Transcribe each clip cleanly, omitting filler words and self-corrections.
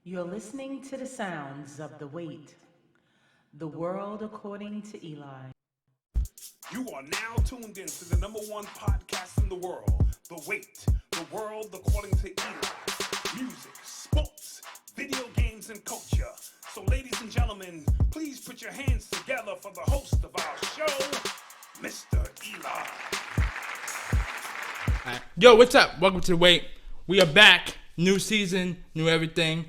You're listening to the sounds of the WATE, the world according to Eli. You are now tuned in to the number one podcast in the world, The WATE, the world according to Eli. Music, sports, video games, and culture. So ladies and gentlemen, please put your hands together for the host of our show, Mr. Eli. Yo, what's up? Welcome to the WATE. We are back. New season, new everything.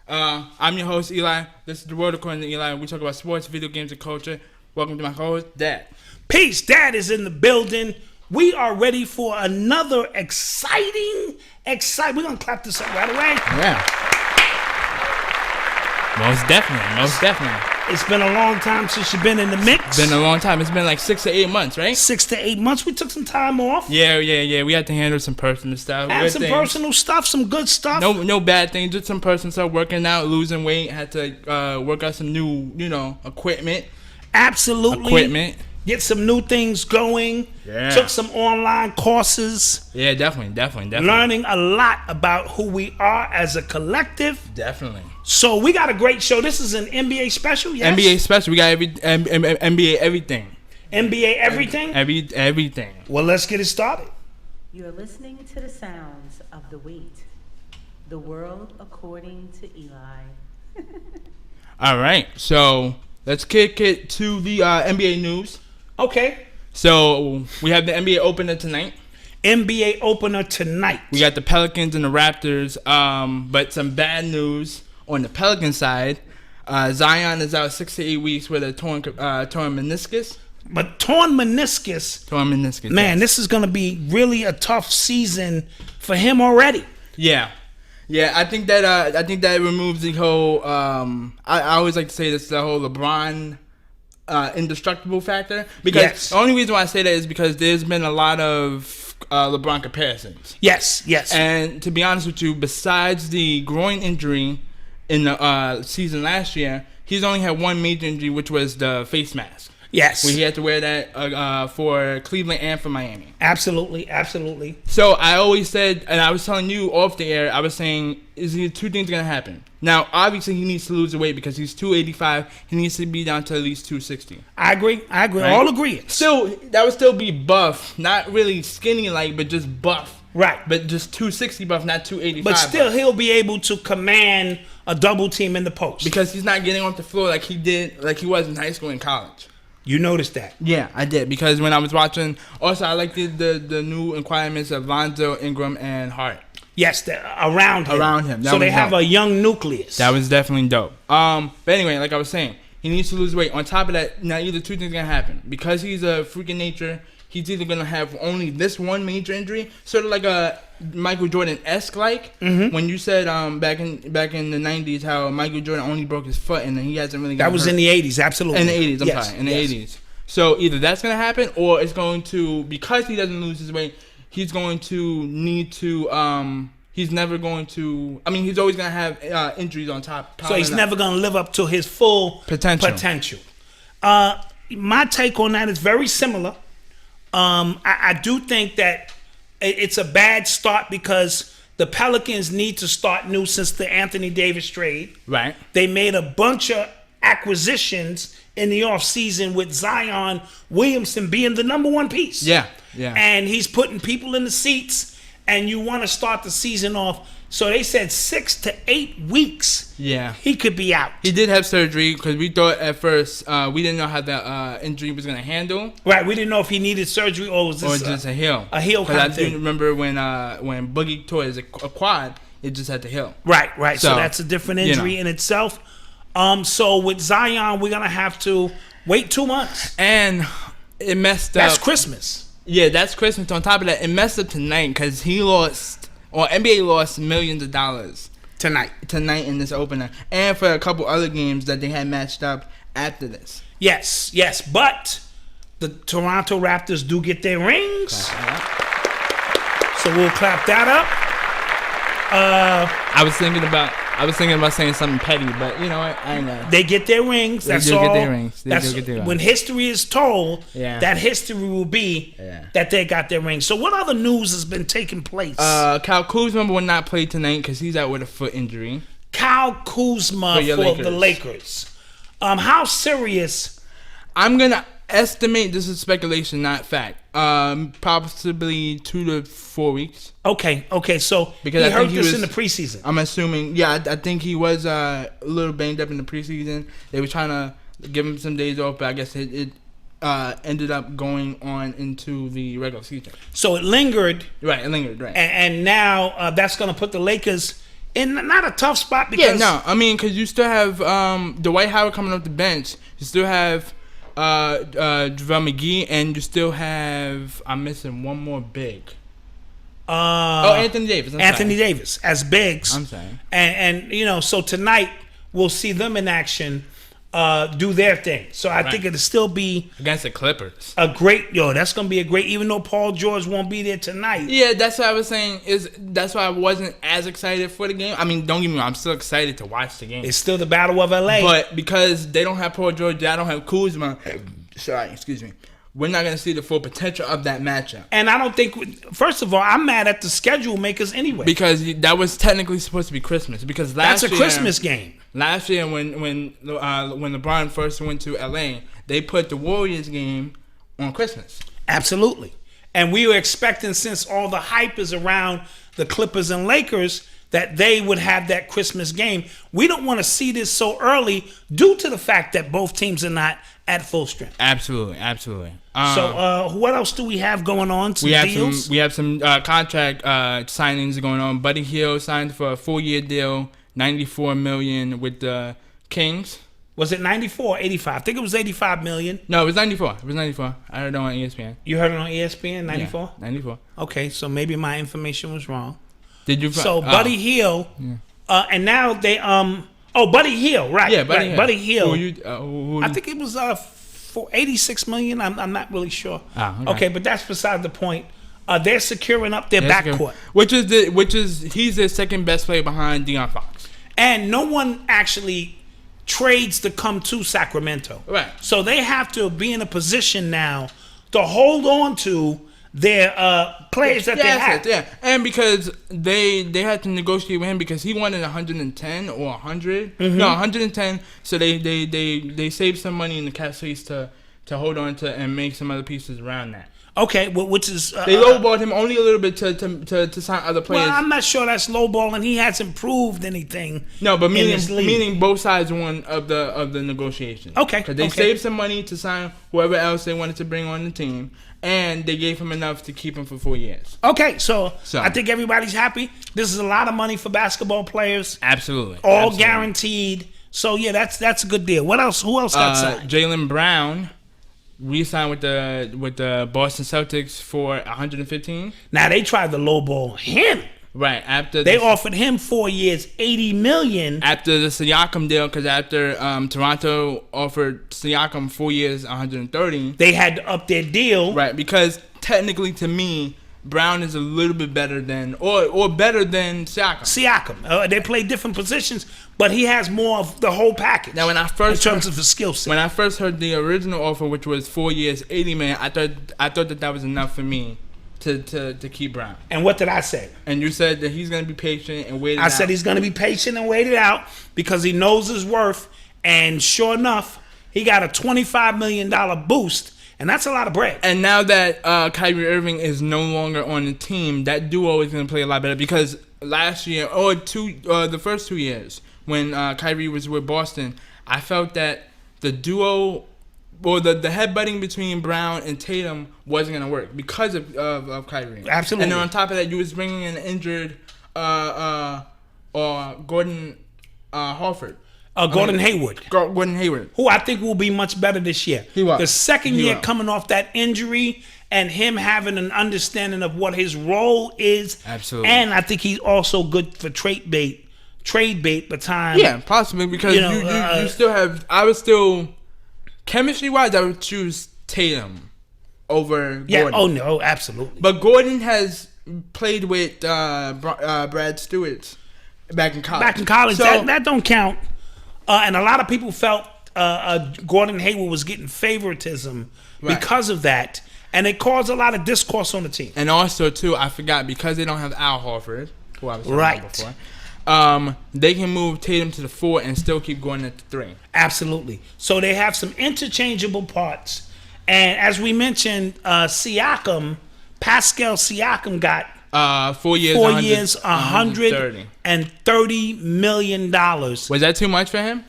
I'm your host, Eli. This is the world according to Eli. We talk about sports, video games, and culture. Welcome to my co-host, Dad. Peace, Dad is in the building. We are ready for another exciting. We're going to clap this up right away. Yeah. Most definitely. It's been a long time since you've been in the mix. It's been a long time. It's been like 6 to 8 months, right? 6 to 8 months. We took some time off. Yeah. We had to handle some personal stuff. Had some personal stuff, some good stuff. No bad things. Just some personal stuff. Working out, losing weight. Had to work out some new, equipment. Absolutely. Get some new things going. Yeah. Took some online courses. Yeah, definitely. Learning a lot about who we are as a collective. Definitely. So we got a great show. This is an NBA special, yes? NBA special. We got NBA everything. NBA everything? Everything. Well, let's get it started. You're listening to the sounds of the WATE, the world according to Eli. All right, so let's kick it to the NBA news. Okay. So we have the NBA opener tonight. NBA opener tonight. We got the Pelicans and the Raptors, but some bad news on the Pelican side. Zion is out 6 to 8 weeks with a torn meniscus. But torn meniscus. Man, yes. This is going to be really a tough season for him already. Yeah, I think that removes the whole. I always like to say this, the whole LeBron indestructible factor, because the only reason why I say that is because there's been a lot of LeBron comparisons. Yes. And to be honest with you, besides the groin injury in the season last year, he's only had one major injury, which was the face mask. Yes. Where he had to wear that for Cleveland and for Miami. Absolutely. So I always said, and I was telling you off the air, I was saying, is there two things going to happen? Now, obviously, he needs to lose the weight because he's 285. He needs to be down to at least 260. I agree. Right? All agree. Still, that would still be buff. Not really skinny-like, but just buff. Right. But just 260 buff, not 285 But still, buff. he'll be able to command a double team in the post. Because he's not getting off the floor like he was in high school and college. You noticed that? Yeah, I did. Because when I was watching, also I liked the new requirements of Lonzo, Ingram, and Hart. Yes, around him. So they have a young nucleus. That was definitely dope. But anyway, like I was saying, he needs to lose weight. On top of that, now either two things are going to happen. Because he's a freak of nature, he's either going to have only this one major injury, sort of like a Michael Jordan-esque when you said back in the 90s how Michael Jordan only broke his foot and then he hasn't really gotten That was hurt. in the 80s, absolutely. In the 80s, in the 80s. So either that's going to happen or it's going to, because he doesn't lose his weight, he's going to need to, he's never going to, he's always going to have injuries on top. So he's never going to live up to his full potential. My take on that is very similar. I do think that it's a bad start because the Pelicans need to start new since the Anthony Davis trade. Right. They made a bunch of acquisitions in the offseason with Zion Williamson being the number one piece. Yeah. And he's putting people in the seats, and you want to start the season off. So they said 6 to 8 weeks. Yeah. He could be out. He did have surgery because we thought at first we didn't know how the injury was going to handle. Right. We didn't know if he needed surgery or was this just a heel. A heel kind of thing. I do remember when Boogie tore his quad, it just had to heal. Right. So that's a different injury in itself. So with Zion, we're going to have to wait 2 months. And it messed up. That's Christmas. Yeah, that's Christmas. On top of that, it messed up tonight because NBA lost millions of dollars tonight in this opener, and for a couple other games that they had matched up after this. Yes, but the Toronto Raptors do get their rings, so we'll clap that up. I was thinking about saying something petty, but you know what? I know. They get their rings. That's all. Get their rings. When history is told, that history will be that they got their rings. So what other news has been taking place? Kyle Kuzma will not play tonight because he's out with a foot injury. Kyle Kuzma for the Lakers. How serious? I'm gonna estimate, this is speculation, not fact. Possibly 2 to 4 weeks. Okay. So because he hurt this in the preseason. I'm assuming. Yeah, I think he was a little banged up in the preseason. They were trying to give him some days off, but I guess it ended up going on into the regular season. So it lingered. Right, it lingered. Right. And now that's going to put the Lakers in not a tough spot because because you still have Dwight Howard coming off the bench. You still have JaVale McGee, and you still have, I'm missing one more big. Anthony Davis. Davis as bigs. I'm saying. And so tonight we'll see them in action do their thing. So I think it'll still be against the Clippers. That's going to be a great, even though Paul George won't be there tonight. Yeah, that's what I was saying. That's why I wasn't as excited for the game. I mean, don't get me wrong, I'm still excited to watch the game. It's still the Battle of LA. But because they don't have Paul George, I don't have Kuzma. Sorry, excuse me. We're not going to see the full potential of that matchup. And I don't think, first of all, I'm mad at the schedule makers anyway. Because that was technically supposed to be Christmas. Because that's a Christmas game. Last year, when LeBron first went to LA, they put the Warriors game on Christmas. Absolutely. And we were expecting, since all the hype is around the Clippers and Lakers, that they would have that Christmas game. We don't want to see this so early due to the fact that both teams are not at full strength. Absolutely. So what else do we have going on? Some deals? We have some contract signings going on. Buddy Hield signed for a 4-year deal, $94 million with the Kings. Was it 94 or 85? I think it was 85 million. No, it was 94. I heard it on ESPN. You heard it on ESPN, 94? Yeah, 94. Okay, so maybe my information was wrong. Did you? So Buddy Hield, and now they Buddy Hield, right? Yeah, Buddy Hield. Who I think it was for 86 million. I'm not really sure. Okay, but that's beside the point. They're securing up their backcourt, which is he's the second best player behind De'Aaron Fox, and no one actually trades to come to Sacramento. Right. So they have to be in a position now to hold on to their players that they have. Yeah, and because they had to negotiate with him because he wanted 110 or 100. Mm-hmm. No, 110. So they saved some money in the cap space to hold on to and make some other pieces around that. Okay, which is they lowballed him only a little bit to sign other players. Well, I'm not sure that's lowballing. He hasn't proved anything. No, but meaning both sides won of the negotiation. Okay, because they saved some money to sign whoever else they wanted to bring on the team, and they gave him enough to keep him for 4 years. Okay, so I think everybody's happy. This is a lot of money for basketball players. Absolutely, all guaranteed. So yeah, that's a good deal. What else? Who else got signed? Jaylen Brown re-signed with the Boston Celtics for 115. Now they tried to lowball him. Right after they offered him 4 years, $80 million. After the Siakam deal, because after Toronto offered Siakam 4 years, 130, they had to up their deal. Right, because technically, to me, Brown is a little bit better than, or better than Siakam. They play different positions, but he has more of the whole package. Now, in terms of his skill set. When I first heard the original offer, which was 4 years, $80 million, I thought that was enough for me to keep Brown. And what did I say? And you said that he's going to be patient and wait it out. I said he's going to be patient and wait it out because he knows his worth. And sure enough, he got a $25 million boost. And that's a lot of bread. And now that Kyrie Irving is no longer on the team, that duo is going to play a lot better. Because last year, the first 2 years, when Kyrie was with Boston, I felt that the duo, or the headbutting between Brown and Tatum wasn't going to work because of Kyrie. Absolutely. And then on top of that, you was bringing in injured Gordon Hayward. Gordon Hayward. Who I think will be much better this year. The second year coming off that injury and him having an understanding of what his role is. Absolutely. And I think he's also good for trade bait by time. Yeah, possibly because you still have, chemistry-wise, I would choose Tatum over Gordon. Yeah, oh no, absolutely. But Gordon has played with Brad Stewart back in college. So, that don't count. And a lot of people felt Gordon Hayward was getting favoritism because of that. And it caused a lot of discourse on the team. And also, too, I forgot, because they don't have Al Horford, who I was talking about before, they can move Tatum to the 4 and still keep going at the 3. Absolutely. So they have some interchangeable parts. And as we mentioned, Pascal Siakam got 4 years, $130 million. Was that too much for him?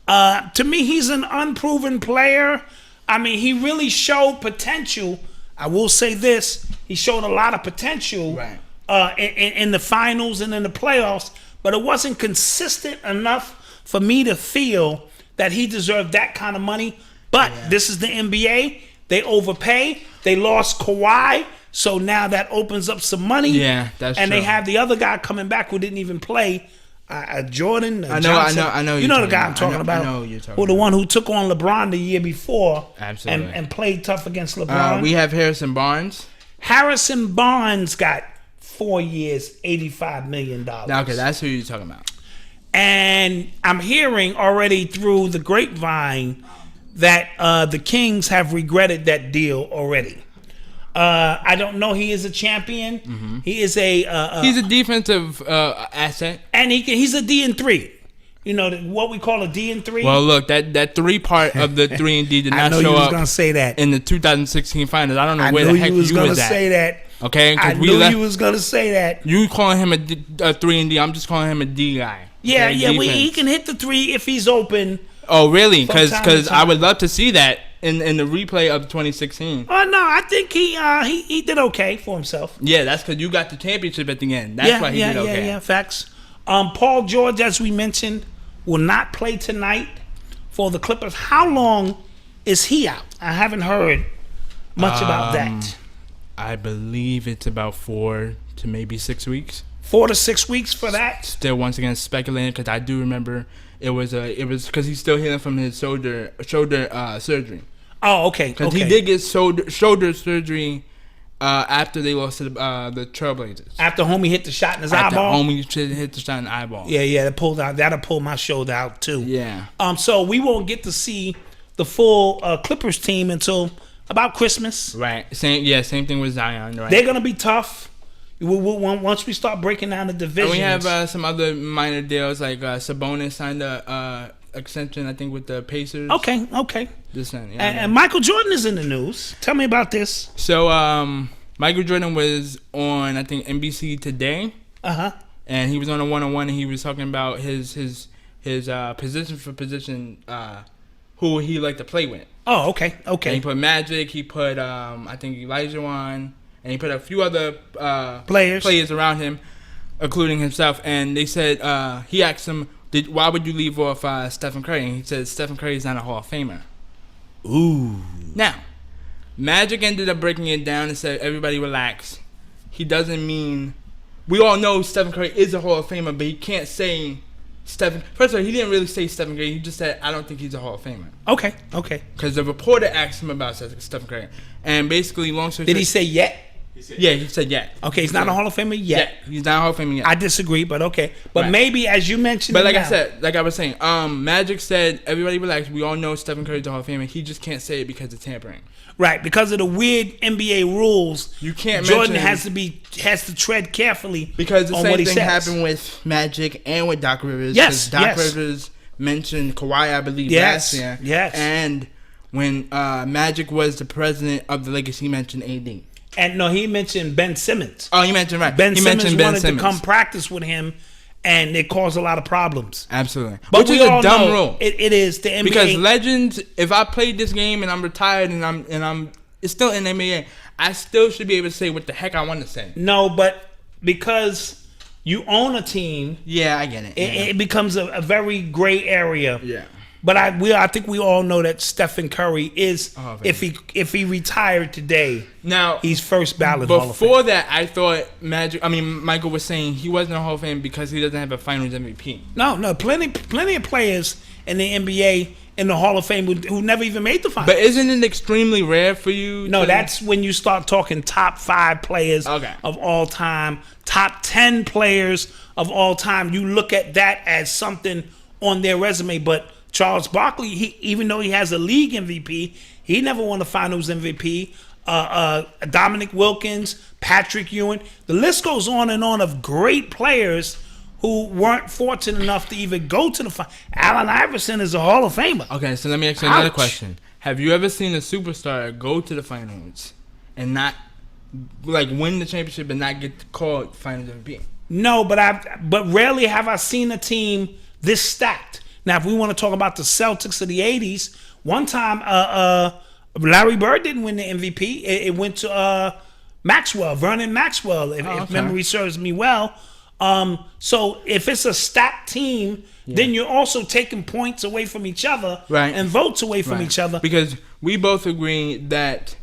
To me, he's an unproven player. I mean, he really showed potential. I will say this. He showed a lot of potential Right. in the finals and in the playoffs, but it wasn't consistent enough for me to feel that he deserved that kind of money. But this is the NBA. They overpay. They lost Kawhi. So now that opens up some money. Yeah, that's and true. they have the other guy coming back who didn't even play. Jordan Johnson. I know. Who You know the you're guy I'm talking talking about. about. I know who you're talking Who the about. one who took on LeBron the year before. Absolutely. And played tough against LeBron. We have Harrison Barnes. Harrison Barnes got 4 years, $85 million. Okay, that's who you're talking about. And I'm hearing already through the grapevine that the Kings have regretted that deal already. I don't know. He is a champion. Mm-hmm. He is He's a defensive asset. and he's a D&3. You know what we call a D&3. Well, look, that 3 part of the 3 and D did I not know show you was up gonna say that. in the 2016 finals. I don't know I where knew the heck you was you gonna was at. say that. Okay, I because knew you was gonna say that. You calling him a 3 and D? I'm just calling him a D guy. Yeah, Okay, yeah. He defense. can hit the 3 if he's open. Oh, really? From time to Because I time. would love to see that in the replay of 2016. Oh no, I think he did okay for himself. Yeah, that's because you got the championship at the end. That's why he did okay. Yeah, facts. Paul George, as we mentioned, will not play tonight for the Clippers. How long is he out? I haven't heard much about that. I believe it's about 4 to maybe 6 weeks. 4 to 6 weeks for that. Still, once again, speculating because I do remember it was because he's still healing from his shoulder surgery. Oh, okay. Because he did get shoulder surgery after they lost to the Trailblazers. After homie hit the shot in his After eyeball. homie hit the shot in the eyeball. Yeah, that'll pull my shoulder out too. Yeah. So we won't get to see the full Clippers team until about Christmas. Right. Same thing with Zion. Right. They're gonna be tough. Once we start breaking down the divisions. And we have some other minor deals like Sabonis signed a extension, I think, with the Pacers. Okay. This And Michael Jordan is in the news. Tell me about this. So Michael Jordan was on, I think, NBC Today. And he was on a 1-on-1 and he was talking about his position for position, who he liked to play with. Oh, okay. And he put Magic. He put I think Elijah on, and he put a few other players around him, including himself. And they said he asked him, "Why would you leave off Stephen Curry?" And he said, "Stephen Curry is not a Hall of Famer." Ooh. Now, Magic ended up breaking it down and said, "Everybody relax. He doesn't mean." We all know Stephen Curry is a Hall of Famer, but he can't say Stephen. First of all, he didn't really say Stephen Curry. He just said, "I don't think he's a Hall of Famer." Okay. Because the reporter asked him about Stephen Curry, and basically, long story short, Did he say yet? Yeah, he said yet. Okay, he's not a Hall of Famer yet. He's not a Hall of Famer yet. I disagree, but okay. But Right. maybe, as you mentioned, But like I was saying, Magic said, "Everybody relax. We all know Stephen Curry's a Hall of Famer. He just can't say it because of tampering." right, because of the weird NBA rules, You can't Jordan mention- has to tread carefully Because the on same what he thing says. happened with Magic and with Doc Rivers. Yes, 'Cause Doc yes. Rivers mentioned Kawhi, I believe, Yes, last year. yes. And when Magic was the president of the Lakers, he mentioned AD. And no, he mentioned Ben Simmons. Oh, you mentioned right. Ben he Simmons mentioned Ben wanted Simmons. to come practice with him, and it caused a lot of problems. Absolutely. But Which we is a all dumb know rule. It is the NBA. Because legends, if I played this game and I'm retired and I'm it's still in the NBA, I still should be able to say what the heck I want to say. No, but because you own a team, Yeah, I get it. it becomes a very gray area. Yeah. But I think we all know that Stephen Curry is, Oh, if he retired today, Now he's first ballot Hall of Fame. before that, I thought Michael was saying he wasn't a Hall of Fame because he doesn't have a Finals MVP. No, plenty of players in the NBA in the Hall of Fame who never even made the finals. But isn't it extremely rare for you? No, to- that's when you start talking top 5 players Okay. of all time, top 10 players of all time. You look at that as something on their resume. But Charles Barkley, even though he has a league MVP, he never won a Finals MVP. Dominic Wilkins, Patrick Ewing, the list goes on and on of great players who weren't fortunate enough to even go to the final. Allen Iverson is a Hall of Famer. Okay, so let me ask you another question. Have you ever seen a superstar go to the finals and not win the championship and not get called finals MVP? No, but rarely have I seen a team this stacked. Now, if we want to talk about the Celtics of the '80s, one time Larry Bird didn't win the MVP. It went to Vernon Maxwell, if memory serves me well. So if it's a stacked team, then you're also taking points away from each other and votes away from each other. Because we both agree that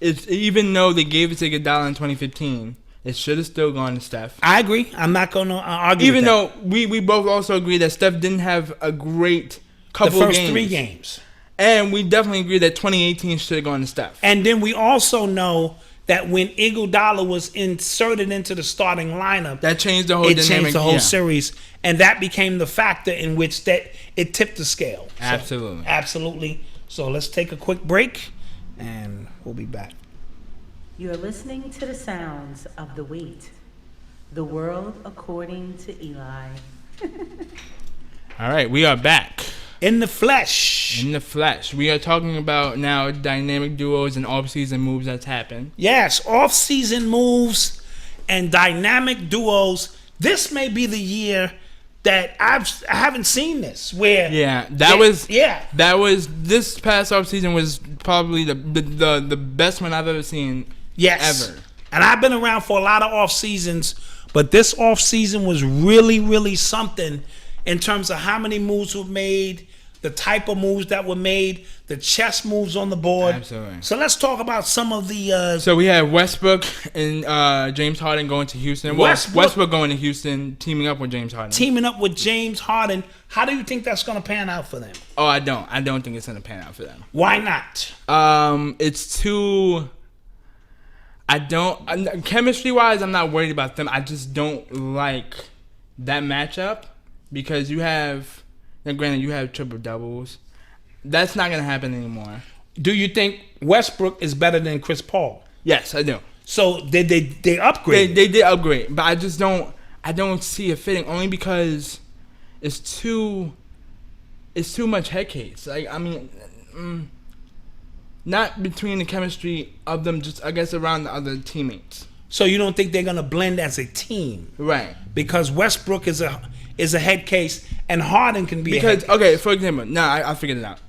even though they gave it to Iguodala in 2015, it should have still gone to Steph. I agree. I'm not going to argue even with that. though we both also agree that Steph didn't have a great couple of games. The first 3 games. And we definitely agree that 2018 should have gone to Steph. And then we also know that when Iguodala was inserted into the starting lineup, that changed the whole dynamic. It changed the whole series, and that became the factor in which that it tipped the scale. Absolutely. So, absolutely. So let's take a quick break, and we'll be back. You're listening to the sounds of the WATE, the world according to Eli. All right, we are back. In the flesh. In the flesh. We are talking about now dynamic duos and off-season moves that's happened. Yes, off-season moves and dynamic duos. This may be the year that I haven't seen this. Where this past off-season was probably the best one I've ever seen. Yes. Ever. And I've been around for a lot of off-seasons, but this off-season was really, really something in terms of how many moves were made, the type of moves that were made, the chess moves on the board. Absolutely. So let's talk about some of the... So we have Westbrook and James Harden going to Houston. Westbrook going to Houston, teaming up with James Harden. Teaming up with James Harden. How do you think that's going to pan out for them? Oh, I don't. I don't think it's going to pan out for them. Why not? It's too... Chemistry-wise, I'm not worried about them. I just don't like that matchup because you have... Now, granted, you have triple doubles. That's not gonna happen anymore. Do you think Westbrook is better than Chris Paul? Yes, I do. So they upgrade. They did upgrade, but I just don't. I don't see it fitting only because it's too much head case. Like not between the chemistry of them, just I guess around the other teammates. So you don't think they're gonna blend as a team, right? Because Westbrook is a head case, and Harden can be a head case. Okay, for example, I figured it out.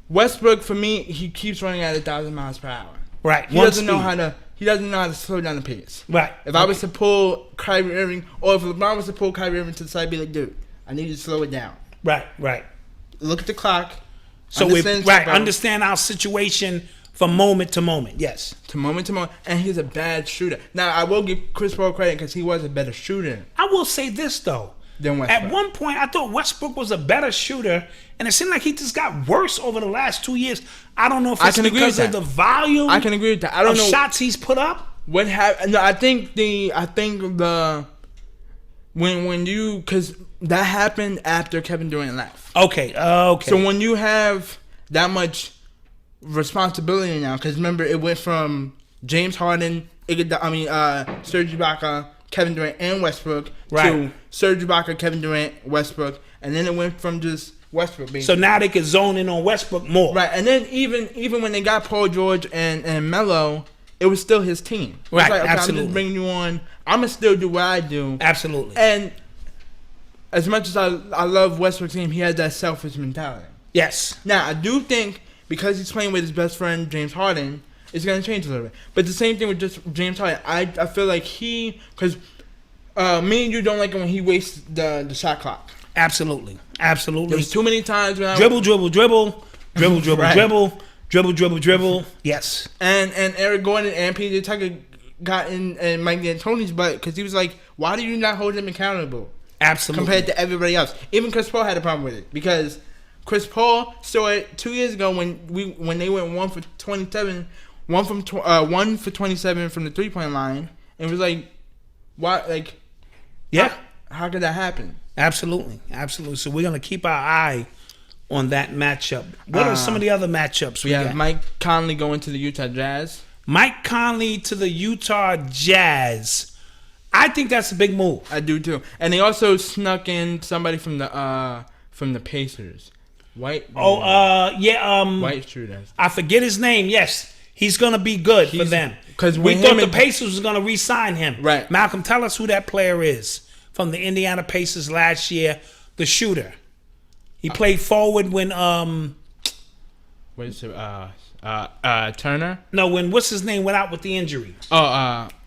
Westbrook, for me, he keeps running at 1,000 miles per hour. Right. He doesn't know how to slow down the pace. Right. If I was to pull Kyrie Irving, or if LeBron was to pull Kyrie Irving to the side, I'd be like, dude, I need you to slow it down. Right. Look at the clock. So understand our situation from moment to moment. Yes. To moment to moment. And he's a bad shooter. Now, I will give Chris Paul credit because he was a better shooter. I will say this, though. Than Westbrook. At one point, I thought Westbrook was a better shooter, and it seemed like he just got worse over the last 2 years. I don't know if it's because of the volume I can agree with that. I don't know shots he's put up. What happened? No, I think when you, because that happened after Kevin Durant left. Okay. So when you have that much responsibility now, because remember it went from James Harden, Serge Ibaka, Kevin Durant, and Westbrook to Serge Ibaka, Kevin Durant, Westbrook, and then it went from just Westbrook. Basically. So now they can zone in on Westbrook more. Right, and then even when they got Paul George and Melo, it was still his team. Right, like, okay, absolutely. I'm just bringing you on. I'm gonna still do what I do. Absolutely. And as much as I love Westbrook's team, he has that selfish mentality. Yes. Now I do think because he's playing with his best friend James Harden, it's gonna change a little bit. But the same thing with just James Harden. I feel like because me and you don't like it when he wastes the shot clock. Absolutely. There's too many times when dribble. Right. Dribble. Yes. And Eric Gordon and PJ Tucker got in Mike D'Antoni's butt because he was like, why do you not hold him accountable? Absolutely. Compared to everybody else. Even Chris Paul had a problem with it because Chris Paul saw it 2 years ago when they went 1 for 27, 1 for 27 from the 3-point line, and was like, why? Like, yeah, how could that happen? Absolutely. So we're gonna keep our eye on that matchup. What are some of the other matchups we got? Mike Conley going to the Utah Jazz. Mike Conley to the Utah Jazz. I think that's a big move. I do too. And they also snuck in somebody from the Pacers. White shooter. I forget his name. Yes, he's gonna be good for them. Because we thought the Pacers was gonna re-sign him. Right. Malcolm, tell us who that player is from the Indiana Pacers last year. The shooter. He played forward when what is it? Turner? No, when what's his name went out with the injury.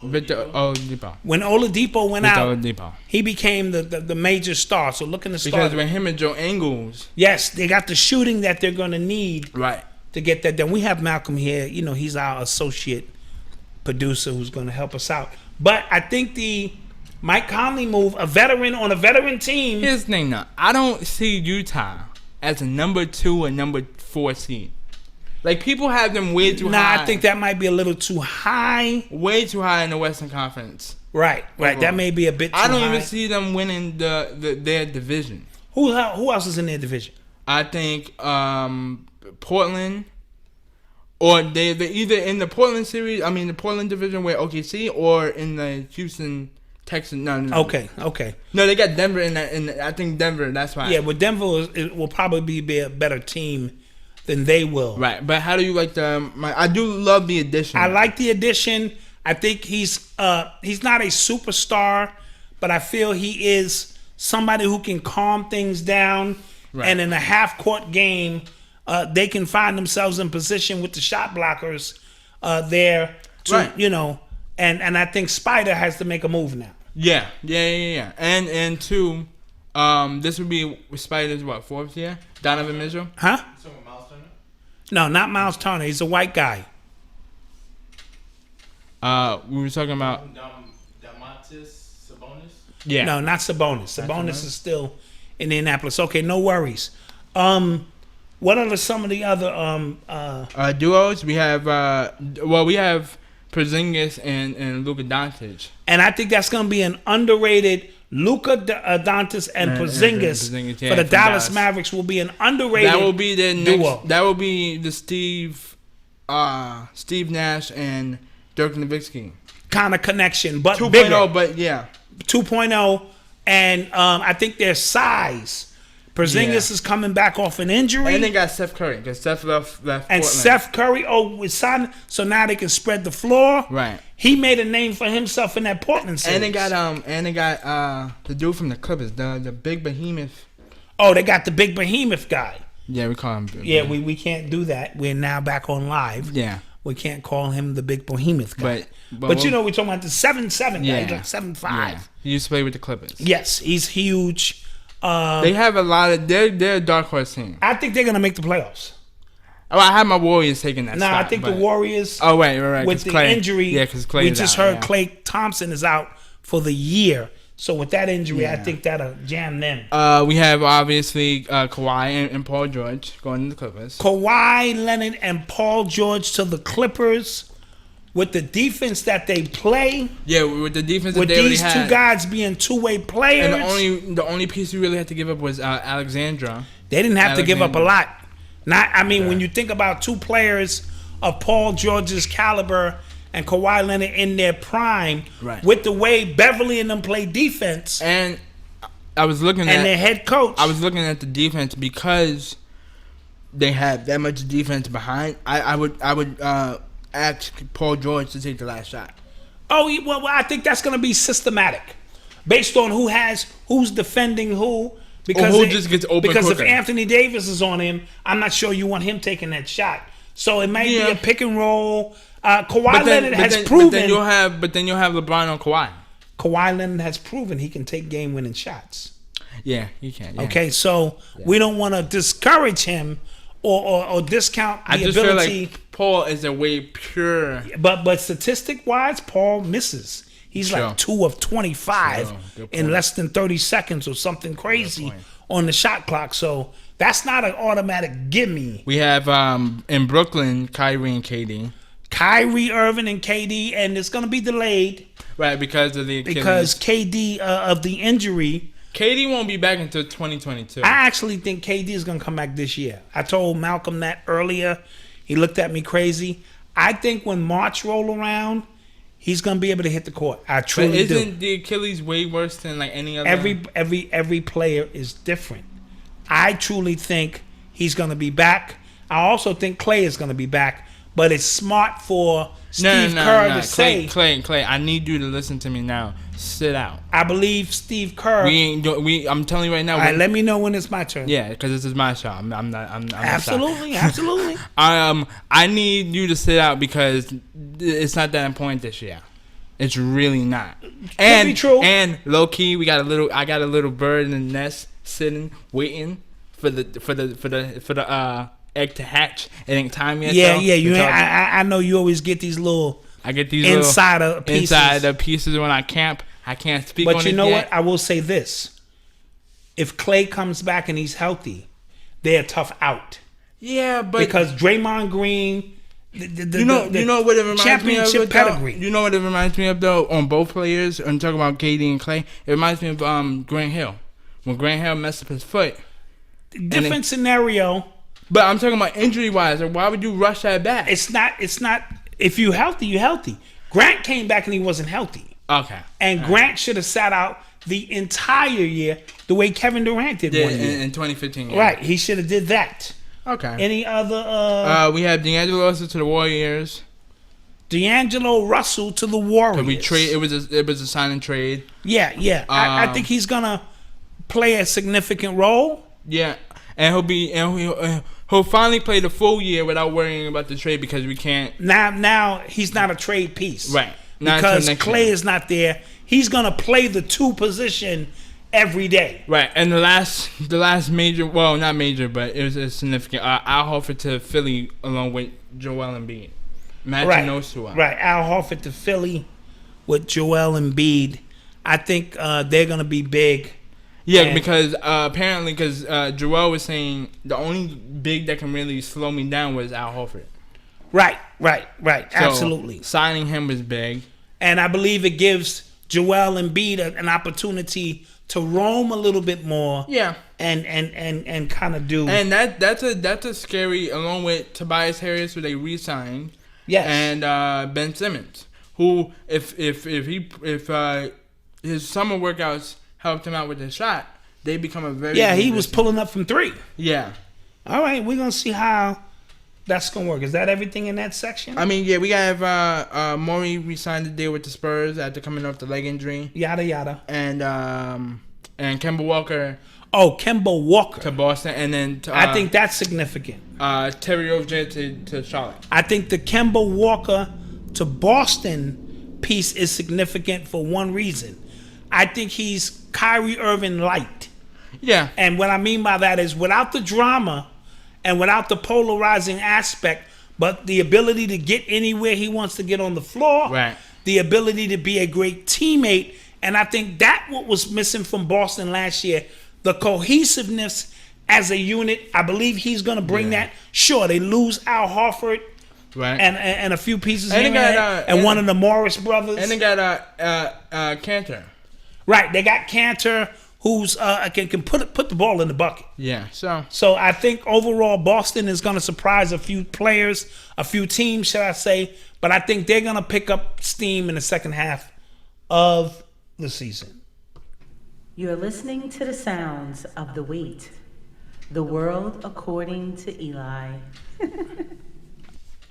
Victor Oladipo. When Oladipo went out, Oladipo. he became the major star. So looking to start. Because when him and Joe Ingles. Yes, they got the shooting that they're going to need. Right. To get that done. We have Malcolm here. You know, he's our associate producer who's going to help us out. But I think the Mike Conley move, a veteran on a veteran team. Here's the thing now. I don't see Utah as a number 2 or number 4 seed. Like, people have them way too high. I think that might be a little too high. Way too high in the Western Conference. Right. That may be a bit too high. I don't even see them winning their division. Who else is in their division? I think Portland, or they're either in the Portland series, the Portland division with OKC, or in the Houston, Texas. No. Okay. No, they got Denver in that. I think Denver. That's why. Yeah, but Denver will probably be a better team than they will. Right, but how do you like I do love the addition. I like the addition. I think he's not a superstar, but I feel he is somebody who can calm things down. Right. And in a half-court game, they can find themselves in position with the shot blockers there. And I think Spider has to make a move now. Yeah. And two, this would be Spider's fourth year? Donovan Mitchell? Huh? No, not Miles Turner. He's a white guy. We were talking about Sabonis? Yeah. No, not Sabonis. Sabonis is still in Indianapolis. Okay, no worries. What are some of the other duos? We have we have Porzingis and Luka Doncic. And I think that's going to be an underrated Luka Doncic and Porzingis for the Dallas Mavericks will be an underrated duo. That will be their next duo. That will be the Steve Nash and Dirk Nowitzki kind of connection, but 2.0, bigger. But yeah, 2.0, and I think their size. Porzingis is coming back off an injury, and they got Steph Curry because Steph left and Portland. Steph Curry was signed, so now they can spread the floor. Right. He made a name for himself in that Portland series. And they got the dude from the Clippers, the big behemoth. Oh, they got the big behemoth guy. Yeah, we call him. Yeah, we can't do that. We're now back on live. Yeah. We can't call him the big behemoth guy. But we're talking about the 7'7" guy. He's like 7'5". Yeah. He used to play with the Clippers. Yes, he's huge. They have a lot of. They're a dark horse team. I think they're gonna make the playoffs. Oh, I have my Warriors taking that. I think the Warriors. Oh right. With the Clay, injury, yeah, because Clay. We just heard Klay Thompson is out for the year. So with that injury, I think that'll jam them. We have obviously Kawhi and Paul George going to the Clippers. Kawhi Leonard and Paul George to the Clippers. With the defense that they play, with the defense with that they these had. two guys being two-way players, and the only piece we really had to give up was Alexandra. They didn't have to give up a lot. When you think about two players of Paul George's caliber and Kawhi Leonard in their prime, with the way Beverly and them play defense, and I was looking at their head coach. I was looking at the defense because they had that much defense behind. I would ask Paul George to take the last shot. Oh, well, I think that's going to be systematic, based on who's defending who. Because who just gets open Because quicker. If Anthony Davis is on him, I'm not sure you want him taking that shot. So it might be a pick and roll. Kawhi Leonard has proven. But then you'll have LeBron on Kawhi. Kawhi Leonard has proven he can take game-winning shots. Yeah, he can. Yeah. Okay, so we don't want to discourage him or discount the ability. I just feel like Paul is a way pure. But statistic-wise, Paul misses. He's like 2 of 25 in less than 30 seconds or something crazy on the shot clock. So that's not an automatic gimme. We have in Brooklyn, Kyrie and KD. Kyrie Irving and KD, and it's going to be delayed. Right, because of the Achilles. Because KD of the injury. KD won't be back until 2022. I actually think KD is going to come back this year. I told Malcolm that earlier. He looked at me crazy. I think when March roll around, he's gonna be able to hit the court. I truly but do. Isn't the Achilles way worse than like any other? Every player is different. I truly think he's gonna be back. I also think Clay is gonna be back. But it's smart for Steve Kerr to say. Clay, I need you to listen to me now. Sit out. I believe Steve Kerr. I'm telling you right now. All right, let me know when it's my turn. Yeah, because this is my show. I'm not. Absolutely. I need you to sit out because it's not that important this year. It's really not. Could be true. And low key, I got a little bird in the nest sitting, waiting for the egg to hatch. It ain't time yet. Yeah. I know you always get these little. I get these insider pieces when I camp. I can't speak. But on you it know yet. what? I will say this: if Clay comes back and he's healthy, they're a tough out. Yeah, but because Draymond Green, you know what it reminds championship me of, pedigree. You know what it reminds me of though on both players. And talking about KD and Clay, it reminds me of Grant Hill when Grant Hill messed up his foot. Different scenario. But I'm talking about injury wise. Like, why would you rush that back? It's not. If you're healthy, you're healthy. Grant came back and he wasn't healthy. Okay. And Grant should have sat out the entire year the way Kevin Durant did one year. In 2015. Yeah. Right. He should have did that. Okay. Any other? We have D'Angelo Russell to the Warriors. D'Angelo Russell to the Warriors. We trade. It was a sign and trade. Yeah. I think he's gonna play a significant role. Yeah, and he'll finally play the full year without worrying about the trade because we can't. Now he's not a trade piece, right? Because Clay is not there. He's gonna play the 2 position every day, right? And the last major, well, not major, but it was a significant. Al Horford to Philly along with Joel Embiid. Matching those two up. Right, Al Horford to Philly with Joel Embiid. I think they're gonna be big. Yeah, because apparently, Joel was saying the only big that can really slow me down was Al Horford. Right. So Absolutely. Signing him was big. And I believe it gives Joel Embiid an opportunity to roam a little bit more. Yeah. And kind of do. And that's a scary, along with Tobias Harris, who they re-signed. Yes. And Ben Simmons, who if his summer workouts helped him out with his shot, they become a very he was pulling up from 3. Yeah. All right, we're gonna see how that's gonna work. Is that everything in that section? I mean, yeah, we have Maury re-signed the deal with the Spurs after coming off the leg injury. Yada yada. And Kemba Walker. Oh, Kemba Walker to Boston, and then I think that's significant. Terry Rozier to Charlotte. I think the Kemba Walker to Boston piece is significant for one reason. I think he's Kyrie Irving light. Yeah. And what I mean by that is without the drama and without the polarizing aspect, but the ability to get anywhere he wants to get on the floor. Right. The ability to be a great teammate. And I think that what was missing from Boston last year, the cohesiveness as a unit. I believe he's going to bring that. Sure, they lose Al Horford. Right. And a few pieces and and one of the Morris brothers. And they got Cantor. Right, they got Cantor, who's can put the ball in the bucket. Yeah, so I think overall Boston is going to surprise a few players, a few teams, should I say? But I think they're going to pick up steam in the second half of the season. You're listening to the sounds of the WATE, the world according to Eli.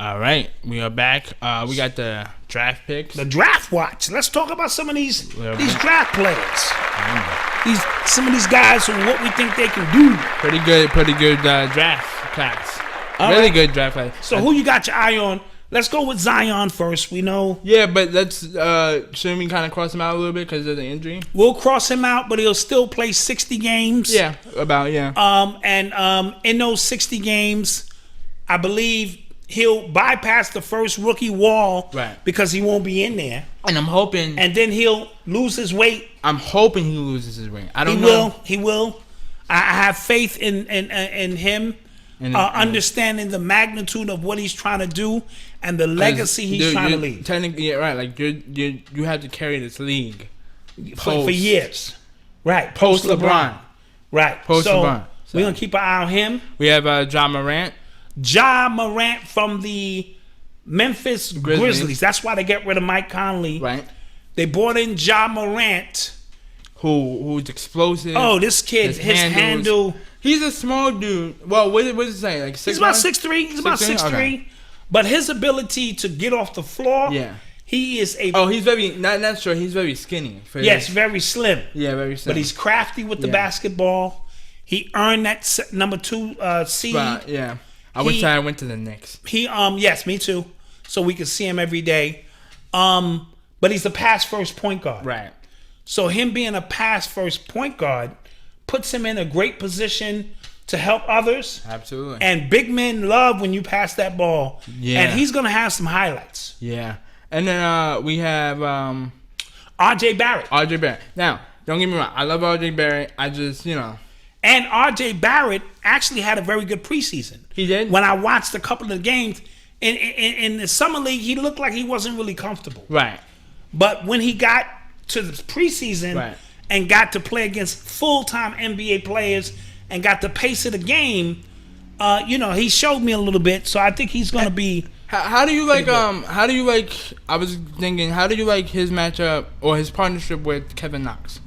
All right, we are back. We got the draft picks. The draft watch. Let's talk about some of these draft players. Some of these guys and what we think they can do. Pretty good draft class. Good draft class. So who you got your eye on? Let's go with Zion first. We know. Yeah, but let's shouldn't we kind of cross him out a little bit because of the injury? We'll cross him out, but he'll still play 60 games. Yeah, And in those 60 games, I believe he'll bypass the first rookie wall, right? Because he won't be in there. And I'm hoping. And then he'll lose his weight. I'm hoping he loses his weight. I don't know. He will. I have faith in him, understanding the magnitude of what he's trying to do and the legacy he's trying to leave. Technically, yeah, right. Like you have to carry this league for years. Right. Post LeBron. Right. Post LeBron. So we're gonna keep an eye on him. We have Ja Morant. Ja Morant from the Memphis Grizzlies. That's why they get rid of Mike Conley. Right. They brought in Ja Morant. Who's explosive. Oh, this kid, his handle. He's a small dude. Well, what does it say? Like 6'1"? He's about 6'3". He's about 6'3". Okay. But his ability to get off the floor, he is a... Oh, he's very... Not sure. He's very skinny. Yes, very slim. Yeah, very slim. But he's crafty with the basketball. He earned that number 2 seed. Right, yeah. I wish I went to the Knicks. Yes, me too. So we could see him every day. But he's a pass-first point guard. Right. So him being a pass-first point guard puts him in a great position to help others. Absolutely. And big men love when you pass that ball. Yeah. And he's going to have some highlights. Yeah. And then we have... R.J. Barrett. R.J. Barrett. Now, don't get me wrong. I love R.J. Barrett. I just, And R.J. Barrett actually had a very good preseason. He did? When I watched a couple of the games, in the summer league, he looked like he wasn't really comfortable. Right. But when he got to the preseason and got to play against full-time NBA players and got the pace of the game, he showed me a little bit. So I think he's going to be... How do you like? I was thinking, how do you like his matchup or his partnership with Kevin Knox?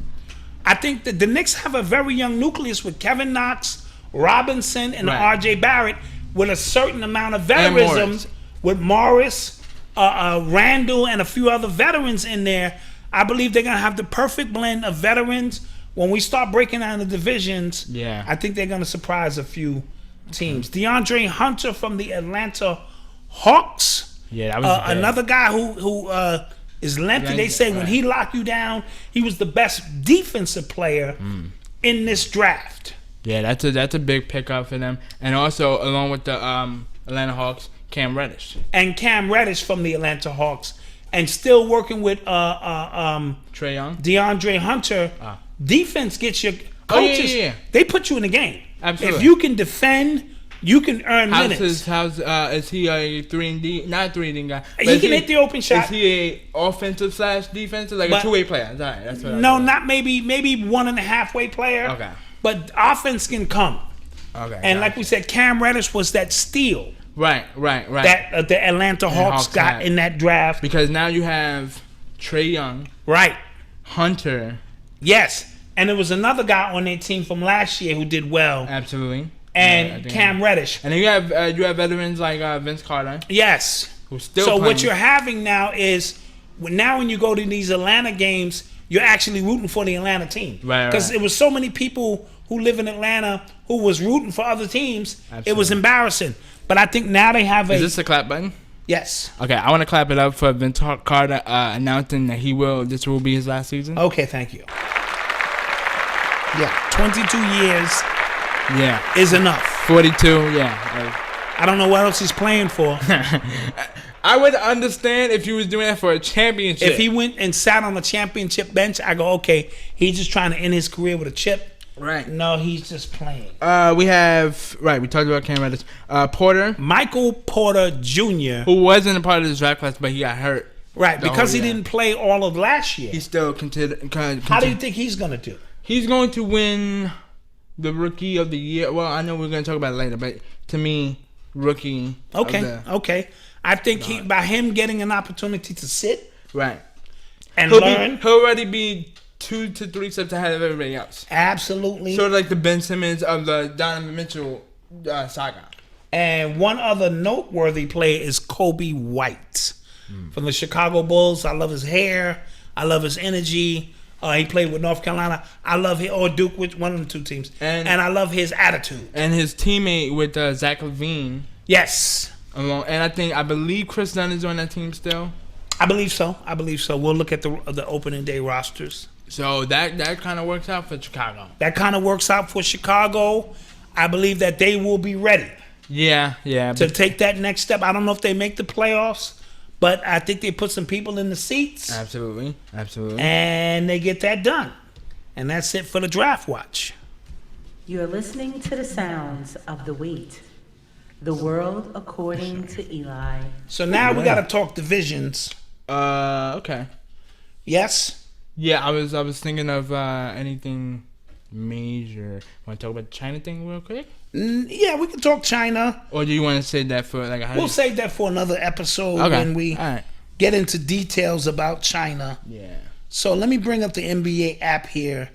I think that the Knicks have a very young nucleus with Kevin Knox, Robinson, and R.J. Barrett with a certain amount of veterism with Morris, Randall, and a few other veterans in there. I believe they're going to have the perfect blend of veterans. When we start breaking down the divisions, I think they're going to surprise a few teams. DeAndre Hunter from the Atlanta Hawks. Yeah, that was another guy who is lengthy. They say when he locked you down, he was the best defensive player in this draft. Yeah, that's a big pickup for them. And also, along with the Atlanta Hawks, Cam Reddish. And Cam Reddish from the Atlanta Hawks. And still working with Trae Young, DeAndre Hunter. Defense gets your coaches. They put you in the game. Absolutely. If you can defend, you can earn minutes. Is he a 3-and-D? Not 3-and-D guy. He can hit the open shot. Is he a offensive/defensive, like a two-way player? All right, that's what not maybe 1.5-way player. Okay. But offense can come. Okay. And like we said, Cam Reddish was that steal. Right. That the Atlanta Hawks got in that draft. Because now you have Trae Young. Right. Hunter. Yes. And there was another guy on their team from last year who did well. Absolutely. And Cam Reddish. And then you have veterans like Vince Carter. Yes. Who's still playing. What you're having now is, when you go to these Atlanta games, you're actually rooting for the Atlanta team. Right. Because there was so many people who live in Atlanta who was rooting for other teams. Absolutely. It was embarrassing. But I think now they have Is this a clap button? Yes. Okay, I want to clap it up for Vince Carter announcing that this will be his last season. Okay, thank you. Yeah, 22 years. Yeah, is enough. 42. Yeah. I don't know what else he's playing for. I would understand if he was doing that for a championship. If he went and sat on the championship bench, I go, okay, he's just trying to end his career with a chip. Right. No, he's just playing. We talked about Cam Reddish. Michael Porter Jr. Who wasn't a part of this draft class, but he got hurt. Right, because he didn't play all of last year. He's still How do you think he's going to do? He's going to win the Rookie of the Year. Well, I know we're going to talk about it later, but to me, Rookie. Okay. I think by him getting an opportunity to sit. Right. And learn. He'll already be 2 to 3 steps ahead of everybody else. Absolutely. Sort of like the Ben Simmons of the Donovan Mitchell saga. And one other noteworthy player is Kobe White from the Chicago Bulls. I love his hair. I love his energy. He played with North Carolina. I love him, or Duke, which one of the two teams. And I love his attitude. And his teammate with Zach LaVine. Yes. And I believe Chris Dunn is on that team still. I believe so. We'll look at the opening day rosters. So that kind of works out for Chicago. I believe that they will be ready. Yeah. To take that next step. I don't know if they make the playoffs, but I think they put some people in the seats. Absolutely. And they get that done. And that's it for the Draft Watch. You're listening to the sounds of the WATE. The world according to Eli. So now we got to talk divisions. Okay. Yes? Yeah, I was thinking of anything major. Want to talk about the China thing real quick? Yeah, we can talk China. Or do you want to say that for like? We'll save that for another episode when we get into details about China. Yeah. So let me bring up the NBA app here,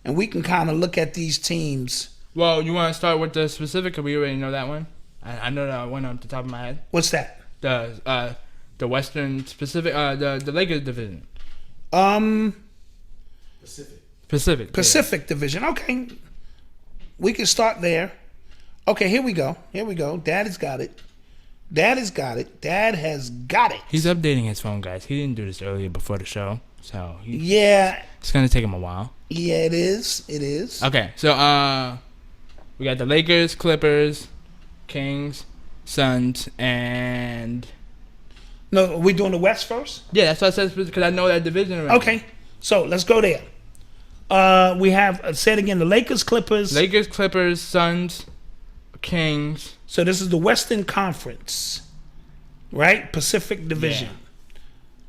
and we can kind of look at these teams. Well, you want to start with the specific? Cause we already know that one. I know that one off the top of my head. What's that? The Western Pacific, the Lakers division. Pacific Division. Okay, we can start there. Okay, here we go. Dad has got it. Dad has got it. He's updating his phone, guys. He didn't do this earlier before the show, so it's gonna take him a while. Yeah, it is. Okay, so we got the Lakers, Clippers, Kings, Suns, and no, are we doing the West first? Yeah, that's what I said because I know that division already. Okay, so let's go there. We have say it again: the Lakers, Clippers, Suns, Kings. So this is the Western Conference, right? Pacific Division,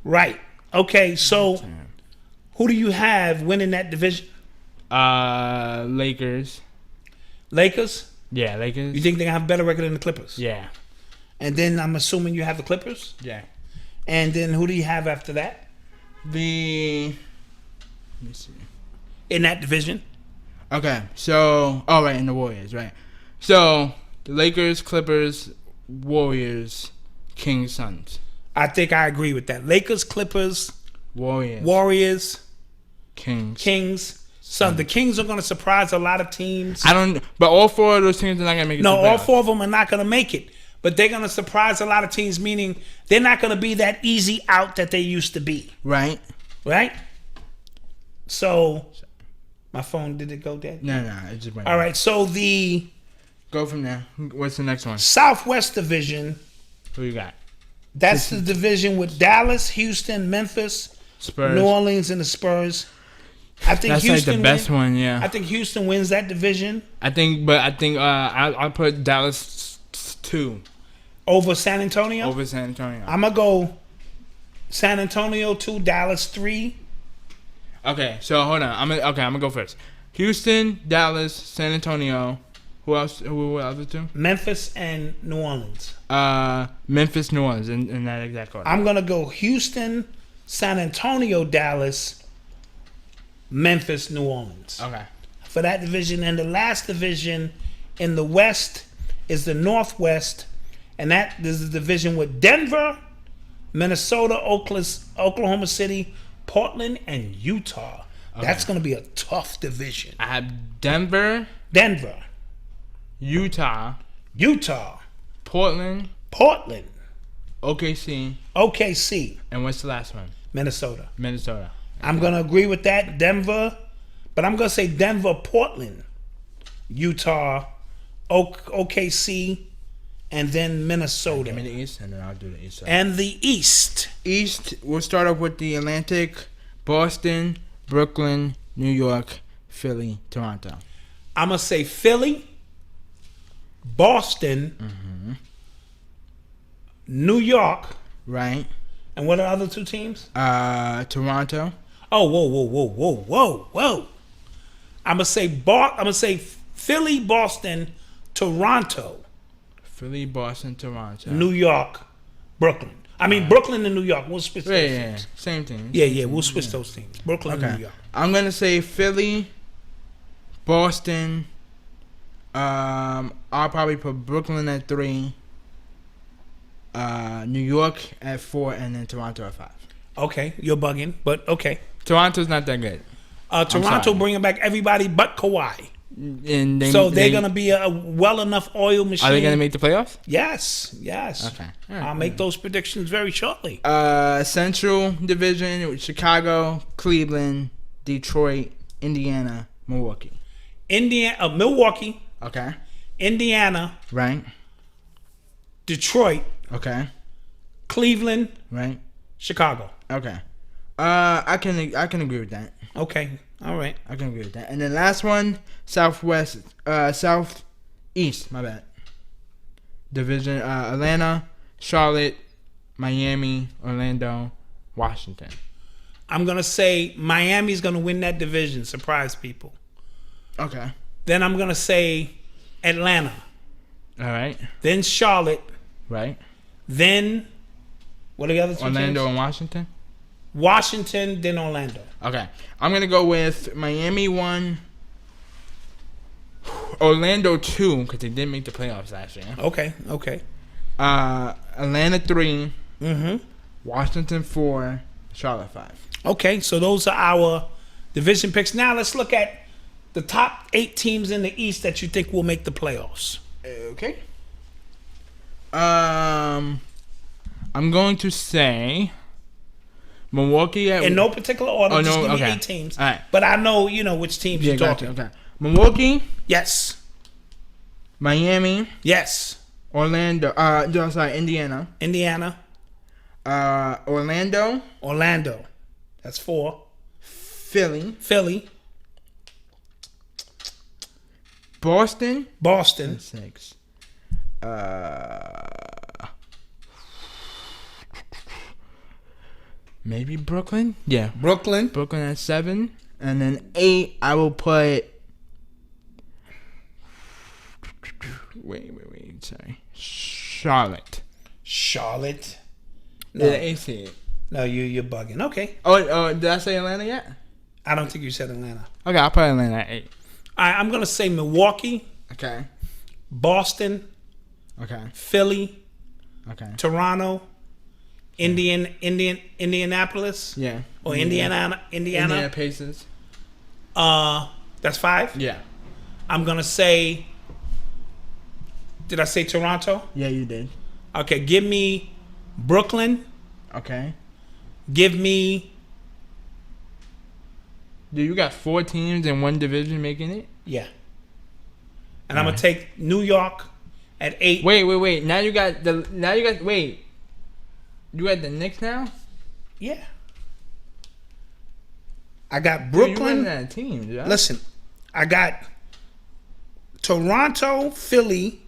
right? Okay, so who do you have winning that division? Lakers. Lakers? Yeah, Lakers. You think they have a better record than the Clippers? Yeah. And then I'm assuming you have the Clippers? Yeah. And then who do you have after that? Let me see. In that division? Okay, so right, in the Warriors, right? So the Lakers, Clippers, Warriors, Kings, Suns. I think I agree with that. Lakers, Clippers, Warriors, Kings, Suns. The Kings are going to surprise a lot of teams. But all four of those teams are not going to make it. No, all four of them are not going to make it. But they're going to surprise a lot of teams, meaning they're not going to be that easy out that they used to be. Right. So, my phone, did it go dead? No, it just went. All right, so go from there. What's the next one? Southwest Division. Who you got? That's the division with Dallas, Houston, Memphis, Spurs, New Orleans, and the Spurs. I think that's Houston like the best one. Yeah. I think Houston wins that division. I think I'll put Dallas 2 over San Antonio. I'm gonna go San Antonio 2, Dallas 3. Okay, so hold on. I'm gonna go first. Houston, Dallas, San Antonio. Who else? Who are the other two? Memphis and New Orleans. Memphis, New Orleans, in that exact order. I'm gonna go Houston, San Antonio, Dallas, Memphis, New Orleans. Okay. For that division, and the last division in the West is the Northwest, and that is the division with Denver, Minnesota, Oklahoma City, Portland, and Utah. Okay. That's going to be a tough division. I have Denver, Utah, Portland, OKC, and what's the last one? Minnesota. I'm going to agree with that, Denver, but I'm going to say Denver, Portland, Utah, OKC, and then Minnesota. Give me the East, and then I'll do the East side. And the East, we'll start off with the Atlantic: Boston, Brooklyn, New York, Philly, Toronto. I'm going to say Philly, Boston, New York. Right. And what are the other two teams? Toronto. Oh, whoa. I'm going to say Philly, Boston, Toronto. Philly, Boston, Toronto. New York, Brooklyn. Brooklyn and New York. We'll switch those teams. Same thing. Yeah, we'll switch those teams. Brooklyn and New York. I'm going to say Philly, Boston. I'll probably put Brooklyn at 3. New York at 4, and then Toronto at 5. Okay, you're bugging, but okay. Toronto's not that good. Toronto bringing back everybody but Kawhi. And they're going to be a well enough oil machine. Are they going to make the playoffs? Yes. Okay. Right, I'll make those predictions very shortly. Central Division with Chicago, Cleveland, Detroit, Indiana, Milwaukee. Milwaukee. Okay. Indiana. Right. Detroit. Okay. Cleveland. Right. Chicago. Okay. I can agree with that. Okay. All right. I can agree with that. And then last one, Southeast, my bad. Division, Atlanta, Charlotte, Miami, Orlando, Washington. I'm going to say Miami's going to win that division. Surprise people. Okay. Then I'm going to say Atlanta. All right. Then Charlotte. Right. Then, what are the other two Orlando teams? and Washington? Washington, then Orlando. Okay. I'm going to go with Miami 1, Orlando 2, because they didn't make the playoffs last year. Okay. Atlanta 3, Mm-hmm. Washington 4, Charlotte 5. Okay, so those are our division picks. Now let's look at the top 8 teams in the East that you think will make the playoffs. Okay. I'm going to say Milwaukee In no particular order, Oh, just no, give me okay. 8 teams. All right. But I know, which teams you're gotcha, talking. okay. Milwaukee, Yes. Miami, Yes. Orlando. Indiana. Indiana. Orlando, That's 4. Philly, Boston. Boston. 6. Maybe Brooklyn. Yeah, Brooklyn. Brooklyn at 7, and then 8. I will put. Wait. Sorry, Charlotte. No, Yeah, AC. no, you're bugging. Okay. Oh, did I say Atlanta yet? I don't think you said Atlanta. Okay, I'll put Atlanta at 8. All right, I'm going to say Milwaukee, Okay. Boston, Okay. Philly, Okay. Toronto, Indianapolis, Yeah. or Indiana. Indiana Pacers. That's 5. Yeah. I'm gonna say. Did I say Toronto? Yeah, you did. Okay, give me Brooklyn. Okay. Give me Dude, you got 4 teams in one division making it? and I'm gonna take New York at 8. Wait. Now you got the Knicks now? Yeah. I got Dude, you Brooklyn. running out of teams, yeah? Listen, I got Toronto, Philly,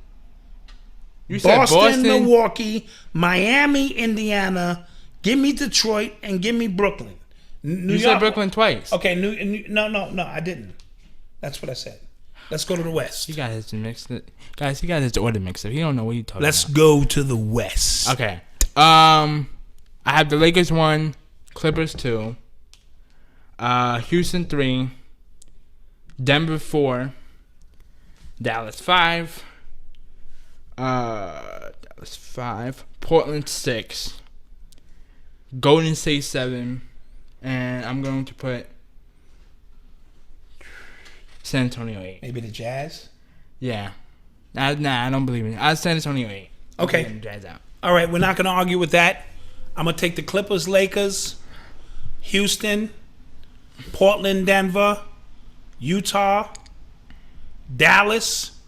You said Boston, Milwaukee, Miami, Indiana. Give me Detroit and give me Brooklyn. New You York. said Brooklyn twice. Okay, no, I didn't. That's what I said. Let's go to the West. He got his mixed up. Guys, he got his order mixed up. He don't know what he's talking Let's about. go to the West. Okay. I have the Lakers 1, Clippers 2, Houston 3, Denver 4, Dallas 5, Portland 6, Golden State 7, and I'm going to put San Antonio 8. Maybe the Jazz. Yeah. Nah, I don't believe in it. I San Antonio 8. Okay. I'm Jazz out. All right, we're not going to argue with that. I'm going to take the Clippers, Lakers, Houston, Portland, Denver, Utah, Dallas,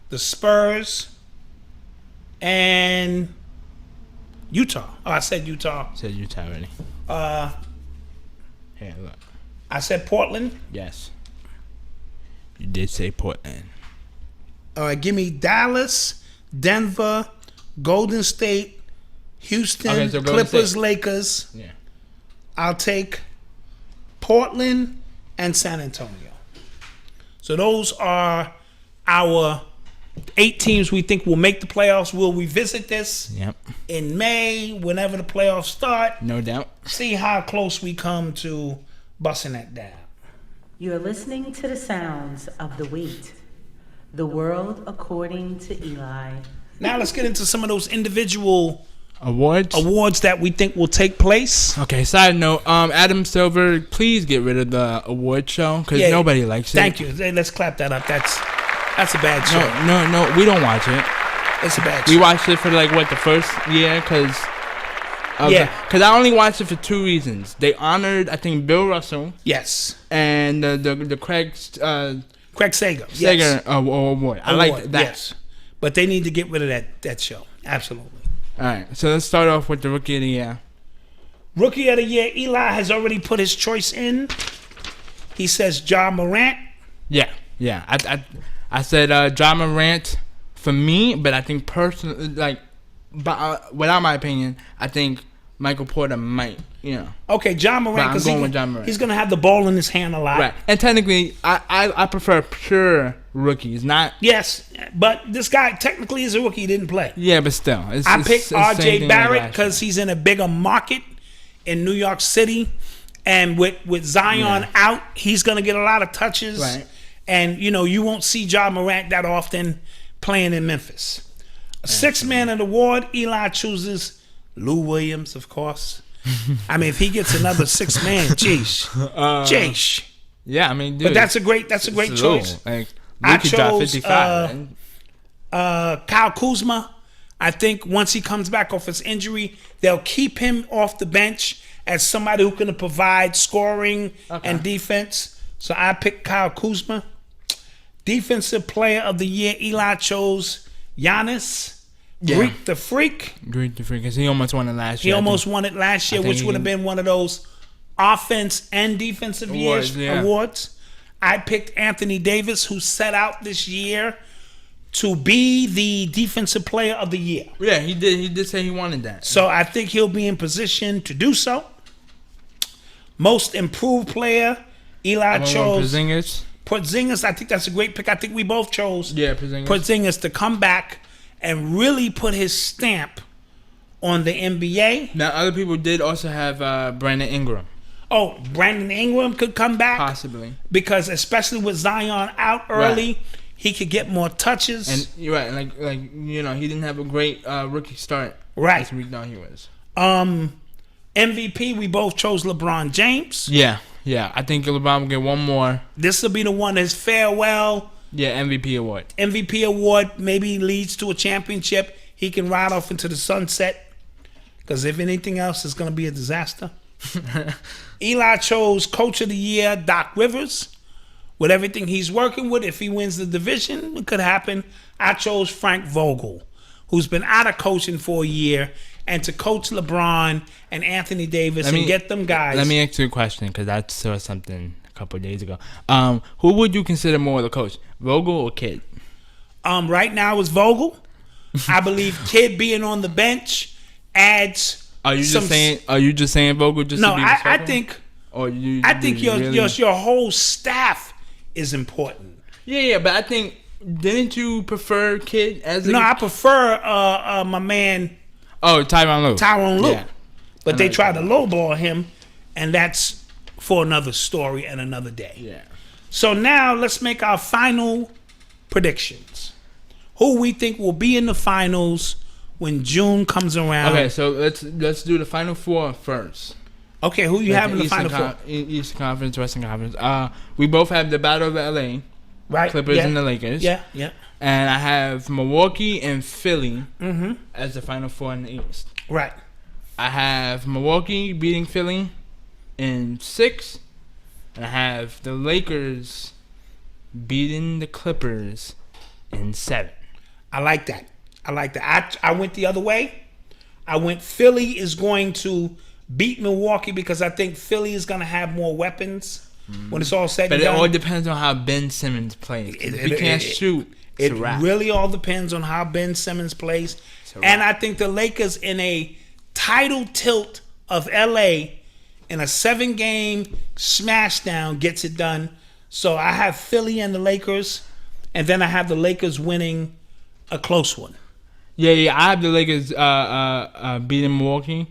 the Spurs, and Utah. Oh, I said Utah. Said Utah already. Here, look. I said Portland. Yes. You did say Portland. All right, give me Dallas, Denver, Golden State, Houston, Okay, so Golden Clippers, State. Lakers. Yeah. I'll take Portland and San Antonio. So those are our 8 teams we think will make the playoffs. We'll revisit this Yep. in May, whenever the playoffs start. No doubt. See how close we come to busting that down. You're listening to the sounds of the WATE, the world according to Eli. Now let's get into some of those individual Awards? that we think will take place. Okay, side note, Adam Silver, please get rid of the award show because nobody likes it. Thank you. Hey, let's clap that up. That's a bad show. No, we don't watch it. It's a bad show. We watched it for the first year because I only watched it for 2 reasons. They honored, I think, Bill Russell. Yes. And the Craig Sager. Sager award. I like that. Yes. But they need to get rid of that show. Absolutely. All right, so let's start off with the Rookie of the Year. Rookie of the Year, Eli has already put his choice in. He says Ja Morant. Yeah. I said Ja Morant for me, but I think personally, without my opinion, I think Michael Porter might, Okay, John Morant, because he's going to have the ball in his hand a lot. Right. And technically, I prefer pure rookies, not... Yes, but this guy technically is a rookie. He didn't play. Yeah, but still. I picked R.J. Barrett because he's in a bigger market in New York City. And with Zion out, he's going to get a lot of touches. Right. And, you won't see John Morant that often playing in Memphis. Sixth man of the award, Eli chooses Lou Williams, of course. I mean, if he gets another 6 man, jeez. Yeah, I mean, dude. But that's a great choice. Like, I chose Kyle Kuzma. I think once he comes back off his injury, they'll keep him off the bench as somebody who can provide scoring and defense. So I picked Kyle Kuzma. Defensive player of the year, Eli chose Giannis. Greek the Freak, because he almost won it last year. He almost won it last year, which would have been one of those offense and defensive awards. I picked Anthony Davis, who set out this year to be the defensive player of the year. Yeah, he did. He did say he wanted that. So I think he'll be in position to do so. Most improved player, Eli chose Porzingis. I think that's a great pick. I think we both chose Porzingis to come back and really put his stamp on the NBA. Now, other people did also have Brandon Ingram. Oh, Brandon Ingram could come back? Possibly. Because especially with Zion out early, he could get more touches. And you're right. Like he didn't have a great rookie start. Right. This week now he was. MVP, we both chose LeBron James. Yeah. I think LeBron will get one more. This will be the one, his farewell. Yeah, MVP award. MVP award maybe leads to a championship. He can ride off into the sunset. Because if anything else, it's going to be a disaster. Eli chose Coach of the Year, Doc Rivers. With everything he's working with, if he wins the division, it could happen. I chose Frank Vogel, who's been out of coaching for a year, and to coach LeBron and Anthony Davis and get them guys. Let me ask you a question, because I saw something a couple of days ago. Who would you consider more the coach, Vogel or Kidd? Right now it's Vogel. I believe Kidd being on the bench adds. Are you just saying Vogel just to be I think. I think your whole staff is important. Yeah, but I think didn't you prefer Kidd as a... No, I prefer my man. Oh, Tyronn Lue. Yeah. But they tried to lowball him, and that's for another story and another day. Yeah. So now let's make our final predictions. Who we think will be in the finals when June comes around. Okay, so let's do the final four first. Okay, who you have in the final four? Eastern Conference, Western Conference. We both have the Battle of LA. Right. Clippers and the Lakers. Yeah. And I have Milwaukee and Philly as the final four in the East. Right. I have Milwaukee beating Philly in 6. And I have the Lakers beating the Clippers in 7. I like that. I went the other way. I went Philly is going to beat Milwaukee because I think Philly is going to have more weapons when it's all said and done. But it all depends on how Ben Simmons plays. If he can't shoot, it really all depends on how Ben Simmons plays. And I think the Lakers in a title tilt of LA in a 7-game smash down gets it done. So I have Philly and the Lakers, and then I have the Lakers winning a close one. Yeah. I have the Lakers beating Milwaukee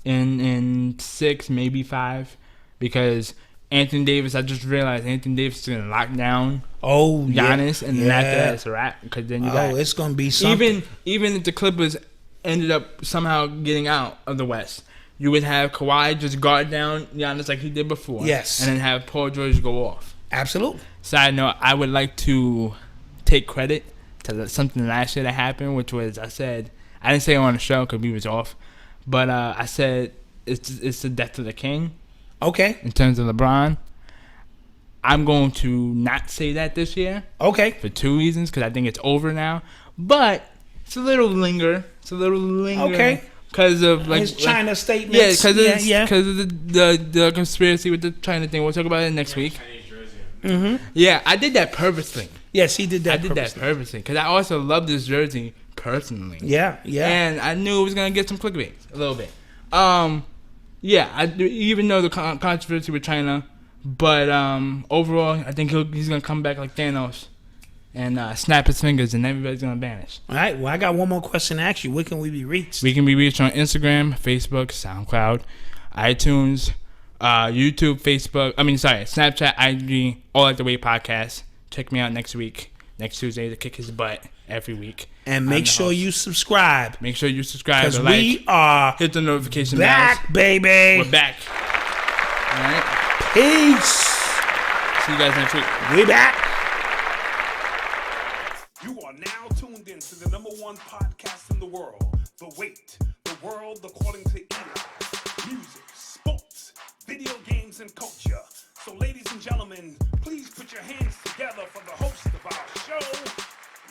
in 6, maybe 5, because Anthony Davis. I just realized Anthony Davis is gonna lock down Giannis, and then after that it's a wrap. Because then you got it's gonna be something. Even if the Clippers ended up somehow getting out of the West, you would have Kawhi just guard down Giannis like he did before. Yes, and then have Paul George go off. Absolutely. Side note: I would like to take credit to something last year that happened, which was I didn't say it on the show because we was off, but I said it's the death of the king. Okay. In terms of LeBron, I'm going to not say that this year. Okay. For 2 reasons, because I think it's over now. But it's a little linger. Okay. Because of his China statements. Yeah, because of the conspiracy with the China thing. We'll talk about it next week. Mm-hmm. Yeah, I did that purposely. Yes, he did that. I did that purposely because I also love this jersey personally. Yeah. And I knew it was gonna get some clickbait a little bit. Yeah, even though the controversy with China, but overall, I think he's gonna come back like Thanos and snap his fingers, and everybody's gonna vanish. All right. Well, I got one more question to ask you. Where can we be reached? We can be reached on Instagram, Facebook, SoundCloud, iTunes, YouTube, Snapchat, IG, all at the WATE podcast. Check me out next Tuesday to kick his butt every week. And make sure you subscribe. Make sure you subscribe. Because we are hit the notification back, bells. baby. We're back. All right. Peace. See you guys next week. We back. You are now tuned in to the #1 podcast in the world, The WATE, the world according to Eli. Music, sports, video games, and culture. So ladies and gentlemen, please put your hands together for the host of our show,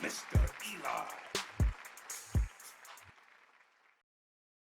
Mr. Eli.